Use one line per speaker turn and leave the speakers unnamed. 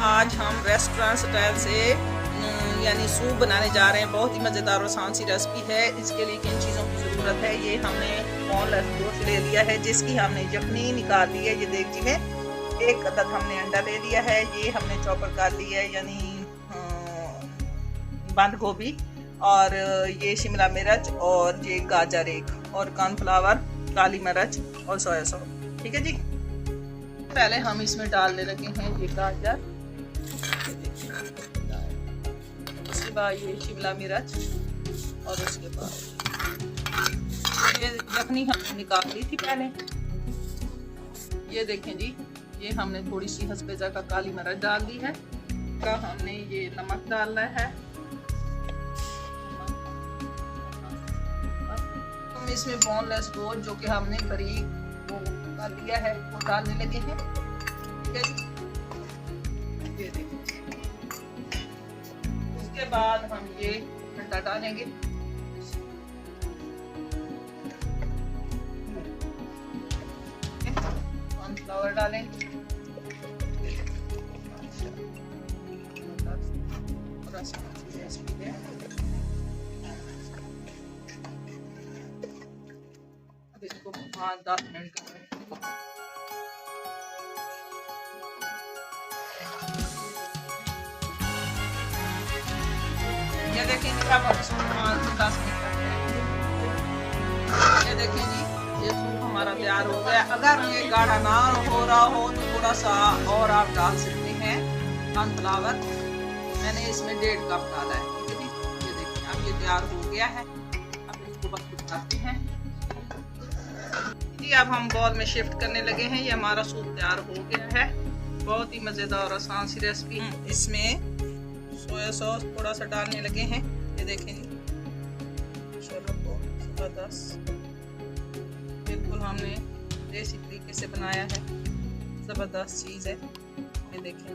आज हम restaurant style से यानी सूप बनाने जा रहे हैं। बहुत ही मज़ेदार और आसान सी रेसिपी है। इसके लिए किन चीज़ों की ज़रूरत है, ये हमने बोनलेस गोश्त ले लिया है जिसकी हमने जखनी निकाल ली है। ये देख में एक अदद हमने अंडा ले लिया है। ये हमने चॉपर कर लिया है यानी बंद गोभी, और ये शिमला मिर्च, और ये गाजर एक, और कॉर्नफ्लावर, काली मिर्च और सोया सॉस। ठीक है जी। पहले हम इसमें डालने लगे हैं ये गाजर, उसके बाद ये शिमला मिर्च, और उसके बाद ये जखनी हमने निकाल ली थी पहले। ये देखें जी, ये हमने थोड़ी सी हस्बे ज़ायक़ा काली मिर्च डाल दी है। का हमने ये नमक डालना है। हम इसमें बोनलेस गोश्त जो कि हमने बारीक वो कर लिया है वो डालने लगे हैं। ठीक है जी, ये देखिए। उसके बाद हम ये अंडा डालेंगे। कॉर्नफ्लावर डालेंगे, अब इसको 5-10 मिनट ये देखें जी, अब 10 मिनट ये देखें जी, ये सूप हमारा तैयार हो गया। अगर ये गाढ़ा ना हो रहा हो तो थोड़ा सा और आप डाल सकते हैं कॉर्नफ्लावर। मैंने इसमें 1.5 कप डाला है। ठीक है जी, ये देखिए अब ये तैयार हो गया है। अब इसको बस उठाते हैं जी। अब हम बॉल में शिफ्ट करने लगे हैं। ये हमारा सूप तैयार हो गया है। बहुत ही मज़ेदार और आसान सी रेसिपी। इसमें सोया सॉस थोड़ा सा डालने लगे हैं। ये देखें जी, ज़बरदस्त, बिल्कुल हमने देसी तरीके से बनाया है। ज़बरदस्त चीज़ है। ये देखें।